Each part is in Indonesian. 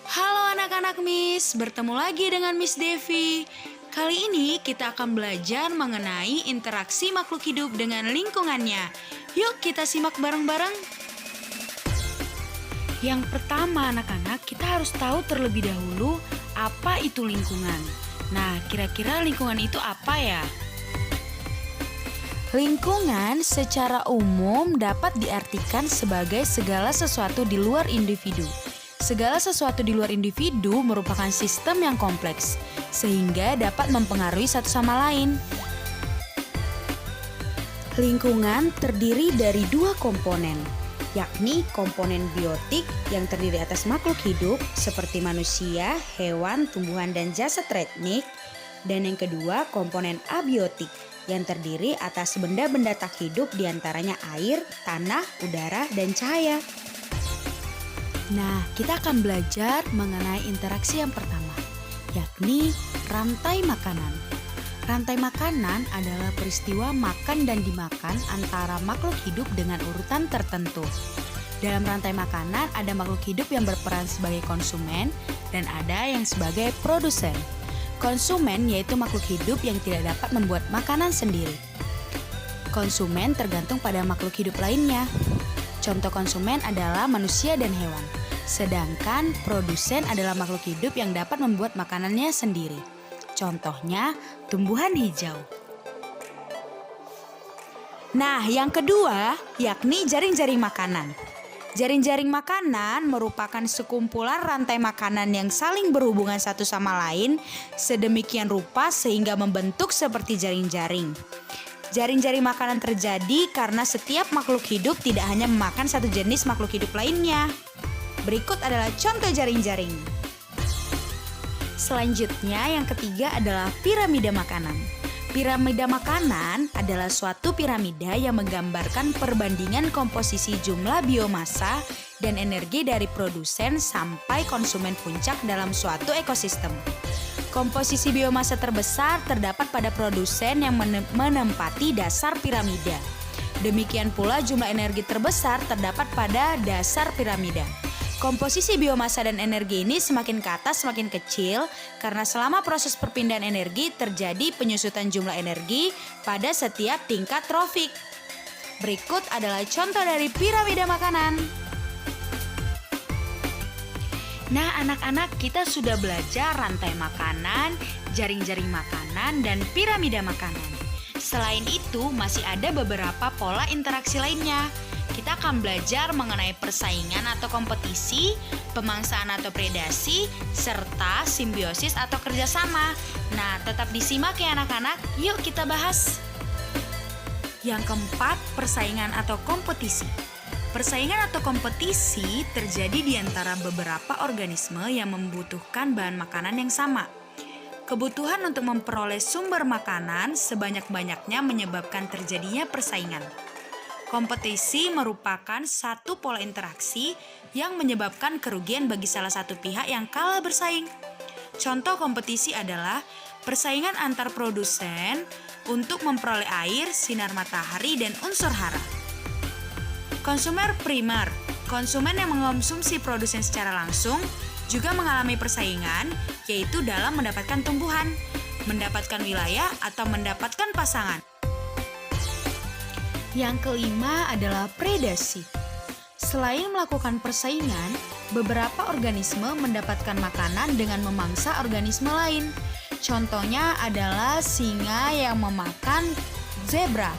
Halo anak-anak Miss, bertemu lagi dengan Miss Devi. Kali ini kita akan belajar mengenai interaksi makhluk hidup dengan lingkungannya. Yuk kita simak bareng-bareng. Yang pertama anak-anak, kita harus tahu terlebih dahulu apa itu lingkungan. Nah, kira-kira lingkungan itu apa ya? Lingkungan secara umum dapat diartikan sebagai segala sesuatu di luar individu. Segala sesuatu di luar individu merupakan sistem yang kompleks, sehingga dapat mempengaruhi satu sama lain. Lingkungan terdiri dari dua komponen, yakni komponen biotik yang terdiri atas makhluk hidup seperti manusia, hewan, tumbuhan, dan jasad teknik, dan yang kedua komponen abiotik yang terdiri atas benda-benda tak hidup diantaranya air, tanah, udara, dan cahaya. Nah, kita akan belajar mengenai interaksi yang pertama, yakni rantai makanan. Rantai makanan adalah peristiwa makan dan dimakan antara makhluk hidup dengan urutan tertentu. Dalam rantai makanan ada makhluk hidup yang berperan sebagai konsumen dan ada yang sebagai produsen. Konsumen yaitu makhluk hidup yang tidak dapat membuat makanan sendiri. Konsumen tergantung pada makhluk hidup lainnya. Contoh konsumen adalah manusia dan hewan. Sedangkan produsen adalah makhluk hidup yang dapat membuat makanannya sendiri. Contohnya tumbuhan hijau. Nah, yang kedua yakni jaring-jaring makanan. Jaring-jaring makanan merupakan sekumpulan rantai makanan yang saling berhubungan satu sama lain sedemikian rupa sehingga membentuk seperti jaring-jaring. Jaring-jaring makanan terjadi karena setiap makhluk hidup tidak hanya memakan satu jenis makhluk hidup lainnya. Berikut adalah contoh jaring-jaring. Selanjutnya yang ketiga adalah piramida makanan. Piramida makanan adalah suatu piramida yang menggambarkan perbandingan komposisi jumlah biomasa dan energi dari produsen sampai konsumen puncak dalam suatu ekosistem. Komposisi biomasa terbesar terdapat pada produsen yang menempati dasar piramida. Demikian pula jumlah energi terbesar terdapat pada dasar piramida. Komposisi biomasa dan energi ini semakin ke atas semakin kecil karena selama proses perpindahan energi terjadi penyusutan jumlah energi pada setiap tingkat trofik. Berikut adalah contoh dari piramida makanan. Nah anak-anak, kita sudah belajar rantai makanan, jaring-jaring makanan, dan piramida makanan. Selain itu masih ada beberapa pola interaksi lainnya. Kita akan belajar mengenai persaingan atau kompetisi, pemangsaan atau predasi, serta simbiosis atau kerjasama. Nah, tetap disimak ya anak-anak. Yuk kita bahas. Yang keempat, persaingan atau kompetisi. Persaingan atau kompetisi terjadi di antara beberapa organisme yang membutuhkan bahan makanan yang sama. Kebutuhan untuk memperoleh sumber makanan sebanyak-banyaknya menyebabkan terjadinya persaingan. Kompetisi merupakan satu pola interaksi yang menyebabkan kerugian bagi salah satu pihak yang kalah bersaing. Contoh kompetisi adalah persaingan antar produsen untuk memperoleh air, sinar matahari, dan unsur hara. Konsumer primer, konsumen yang mengonsumsi produsen secara langsung, juga mengalami persaingan, yaitu dalam mendapatkan tumbuhan, mendapatkan wilayah, atau mendapatkan pasangan. Yang kelima adalah predasi. Selain melakukan persaingan, beberapa organisme mendapatkan makanan dengan memangsa organisme lain. Contohnya adalah singa yang memakan zebra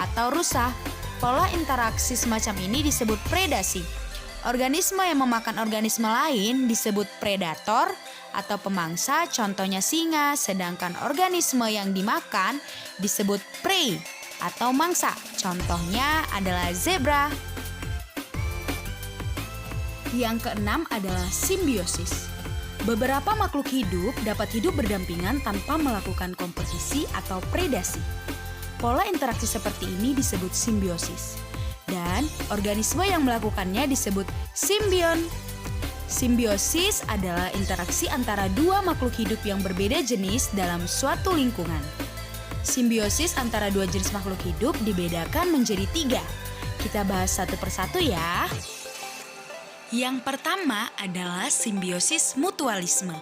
atau rusa. Pola interaksi semacam ini disebut predasi. Organisme yang memakan organisme lain disebut predator atau pemangsa, contohnya singa, sedangkan organisme yang dimakan disebut prey atau mangsa, contohnya adalah zebra. Yang keenam adalah simbiosis. Beberapa makhluk hidup dapat hidup berdampingan tanpa melakukan kompetisi atau predasi. Pola interaksi seperti ini disebut simbiosis. Dan organisme yang melakukannya disebut simbion. Simbiosis adalah interaksi antara dua makhluk hidup yang berbeda jenis dalam suatu lingkungan. Simbiosis antara dua jenis makhluk hidup dibedakan menjadi 3. Kita bahas satu persatu ya. Yang pertama adalah simbiosis mutualisme.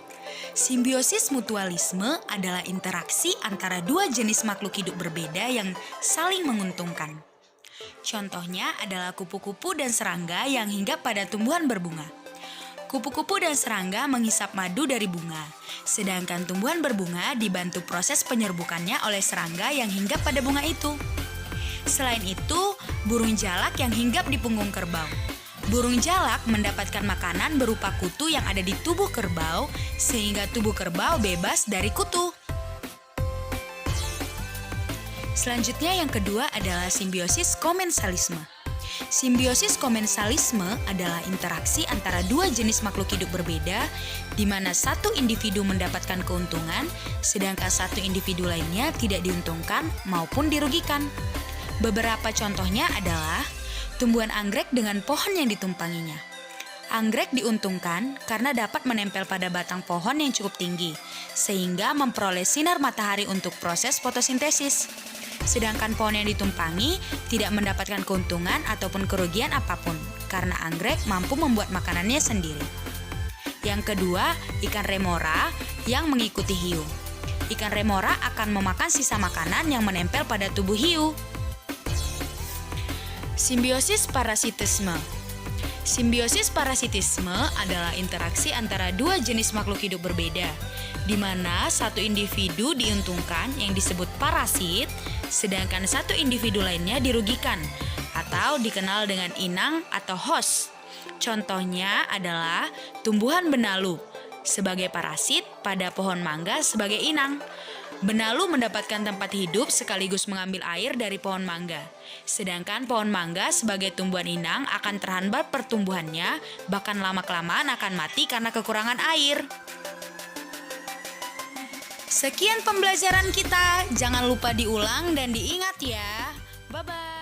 Simbiosis mutualisme adalah interaksi antara dua jenis makhluk hidup berbeda yang saling menguntungkan. Contohnya adalah kupu-kupu dan serangga yang hinggap pada tumbuhan berbunga. Kupu-kupu dan serangga menghisap madu dari bunga, sedangkan tumbuhan berbunga dibantu proses penyerbukannya oleh serangga yang hinggap pada bunga itu. Selain itu, burung jalak yang hinggap di punggung kerbau. Burung jalak mendapatkan makanan berupa kutu yang ada di tubuh kerbau, sehingga tubuh kerbau bebas dari kutu. Selanjutnya yang kedua adalah simbiosis komensalisme. Simbiosis komensalisme adalah interaksi antara dua jenis makhluk hidup berbeda, di mana satu individu mendapatkan keuntungan, sedangkan satu individu lainnya tidak diuntungkan maupun dirugikan. Beberapa contohnya adalah tumbuhan anggrek dengan pohon yang ditumpanginya. Anggrek diuntungkan karena dapat menempel pada batang pohon yang cukup tinggi, sehingga memperoleh sinar matahari untuk proses fotosintesis. Sedangkan pohon yang ditumpangi tidak mendapatkan keuntungan ataupun kerugian apapun, karena anggrek mampu membuat makanannya sendiri. Yang kedua, ikan remora yang mengikuti hiu. Ikan remora akan memakan sisa makanan yang menempel pada tubuh hiu. Simbiosis parasitisme. Simbiosis parasitisme adalah interaksi antara dua jenis makhluk hidup berbeda, di mana satu individu diuntungkan yang disebut parasit, sedangkan satu individu lainnya dirugikan atau dikenal dengan inang atau host. Contohnya adalah tumbuhan benalu sebagai parasit pada pohon mangga sebagai inang. Benalu mendapatkan tempat hidup sekaligus mengambil air dari pohon mangga. Sedangkan pohon mangga sebagai tumbuhan inang akan terhambat pertumbuhannya, bahkan lama-kelamaan akan mati karena kekurangan air. Sekian pembelajaran kita, jangan lupa diulang dan diingat ya. Bye-bye.